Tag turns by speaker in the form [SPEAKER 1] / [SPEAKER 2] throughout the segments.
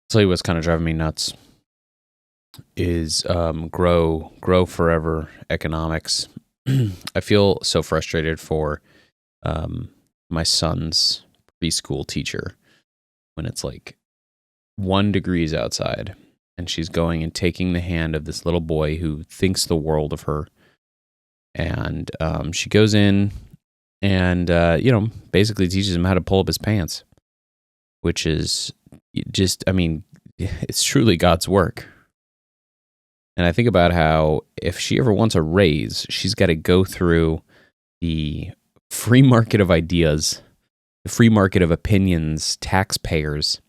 [SPEAKER 1] tell you what's kind of driving me nuts is grow forever economics. I feel so frustrated for my son's preschool teacher when it's like 1 degrees outside and she's going and taking the hand of this little boy who thinks the world of her. And she goes in and, basically teaches him how to pull up his pants, which is just, it's truly God's work. And I think about how if she ever wants a raise, she's got to go through the free market of ideas, the free market of opinions, taxpayers.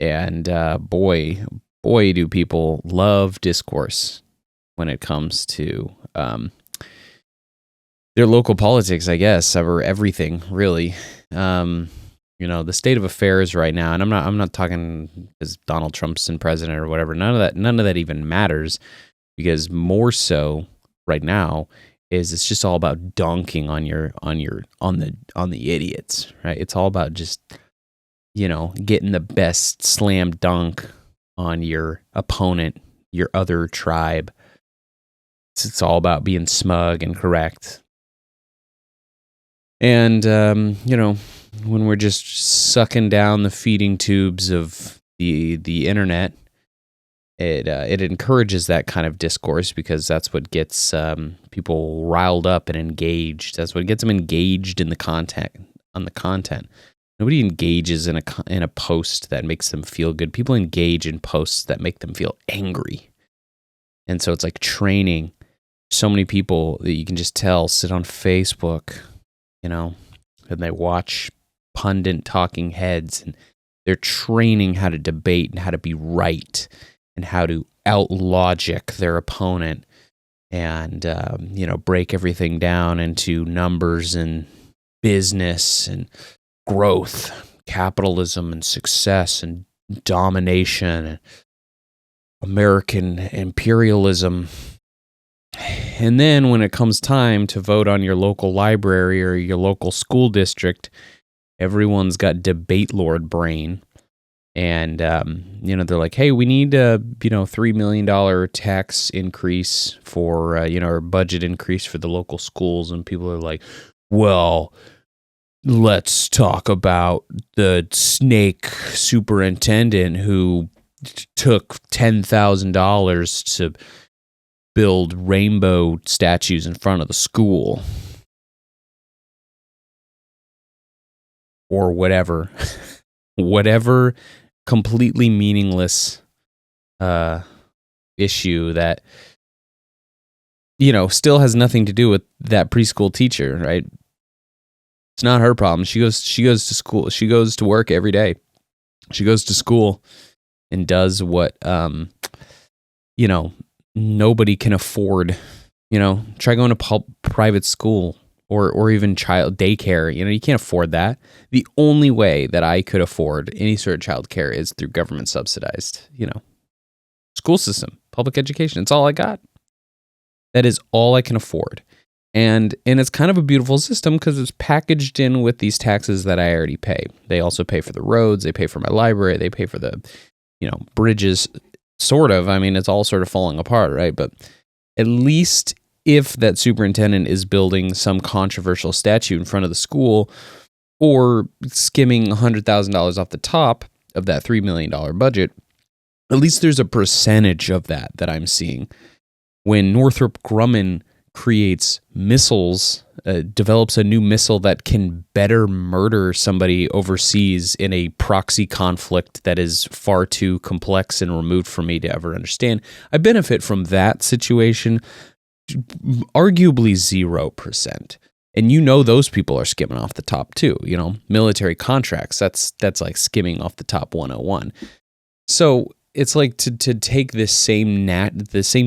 [SPEAKER 1] And boy, do people love discourse when it comes to their local politics, I guess, or everything, really. The state of affairs right now, and I'm not talking because Donald Trump's in president or whatever. None of that even matters, because more so right now is it's just all about dunking on the idiots, right? It's all about just getting the best slam dunk on your opponent, your other tribe. It's all about being smug and correct. And when we're just sucking down the feeding tubes of the internet, it encourages that kind of discourse, because that's what gets people riled up and engaged. That's what gets them engaged in the content. Nobody engages in a post that makes them feel good. People engage in posts that make them feel angry. And so it's like training. So many people that you can just tell sit on Facebook, and they watch pundit talking heads, and they're training how to debate and how to be right and how to out-logic their opponent and, break everything down into numbers and business and growth, capitalism and success and domination and American imperialism. And then when it comes time to vote on your local library or your local school district, everyone's got debate lord brain. And, they're like, hey, we need a, $3 million tax increase for, or budget increase for the local schools. And people are like, well, let's talk about the snake superintendent who took $10,000 to build rainbow statues in front of the school. Or whatever completely meaningless issue that, still has nothing to do with that preschool teacher, right? It's not her problem. She goes to school. She goes to work every day. She goes to school and does what, nobody can afford. Try going to private school or even child daycare. You can't afford that. The only way that I could afford any sort of child care is through government subsidized, school system, public education. It's all I got. That is all I can afford. And it's kind of a beautiful system because it's packaged in with these taxes that I already pay. They also pay for the roads. They pay for my library. They pay for the, bridges, sort of. It's all sort of falling apart, right? But at least if that superintendent is building some controversial statue in front of the school or skimming $100,000 off the top of that $3 million budget, at least there's a percentage of that I'm seeing. When Northrop Grumman creates missiles, develops a new missile that can better murder somebody overseas in a proxy conflict that is far too complex and removed for me to ever understand, I benefit from that situation arguably 0%. And those people are skimming off the top too, military contracts, that's like skimming off the top 101. So it's like to take this same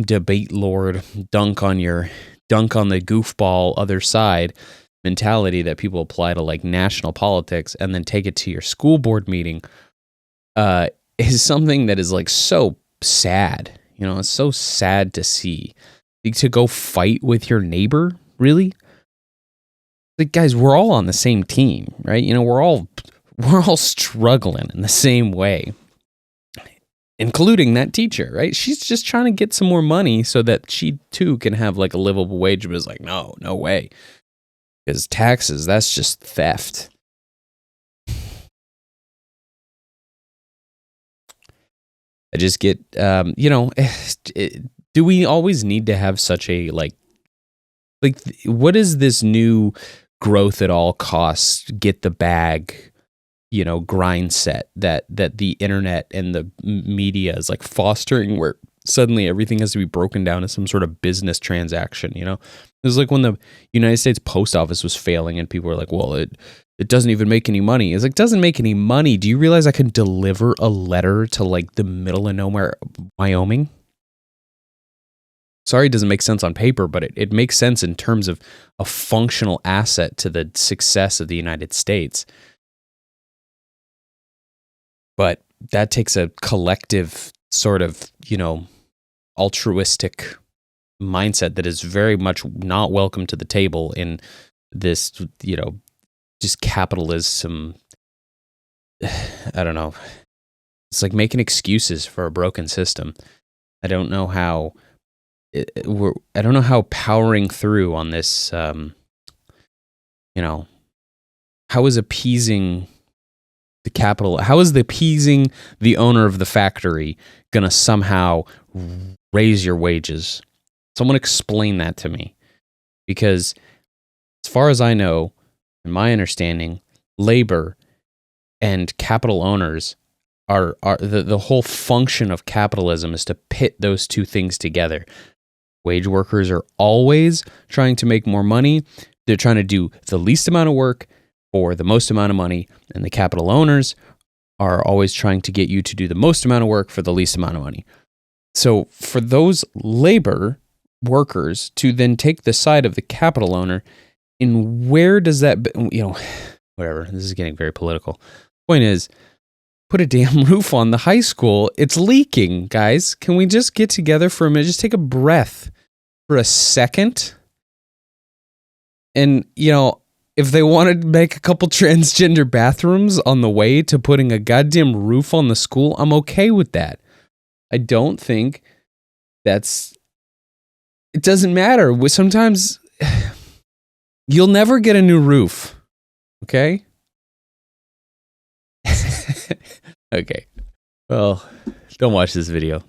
[SPEAKER 1] debate lord dunk on the goofball other side mentality that people apply to like national politics and then take it to your school board meeting is something that is like so sad. It's so sad to see. To go fight with your neighbor, really? Like, guys, we're all on the same team, right? We're all struggling in the same way. including that teacher, right? She's just trying to get some more money so that she too can have like a livable wage. But it's like, no way. Because taxes, that's just theft. I just get, do we always need to have such a what is this new growth at all costs, get the bag, grind set that the internet and the media is like fostering, where suddenly everything has to be broken down as some sort of business transaction? It was like when the United States post office was failing and people were like, well, it doesn't even make any money. It's like, doesn't make any money. Do you realize I can deliver a letter to like the middle of nowhere, Wyoming? Sorry, it doesn't make sense on paper, but it makes sense in terms of a functional asset to the success of the United States. But that takes a collective sort of, altruistic mindset that is very much not welcome to the table in this, just capitalism. I don't know. It's like making excuses for a broken system. I don't know how powering through on this, how is appeasing the capital, how is appeasing the owner of the factory going to somehow raise your wages? Someone explain that to me. Because as far as I know, in my understanding, labor and capital owners are the whole function of capitalism is to pit those two things together. Wage workers are always trying to make more money. They're trying to do the least amount of work for the most amount of money, and the capital owners are always trying to get you to do the most amount of work for the least amount of money. So for those labor workers to then take the side of the capital owner, in where does that, whatever, this is getting very political. Point is, put a damn roof on the high school. It's leaking, guys. Can we just get together for a minute? Just take a breath for a second. And, if they want to make a couple transgender bathrooms on the way to putting a goddamn roof on the school, I'm okay with that. I don't think it doesn't matter. Sometimes you'll never get a new roof. Okay? Okay. Well, don't watch this video.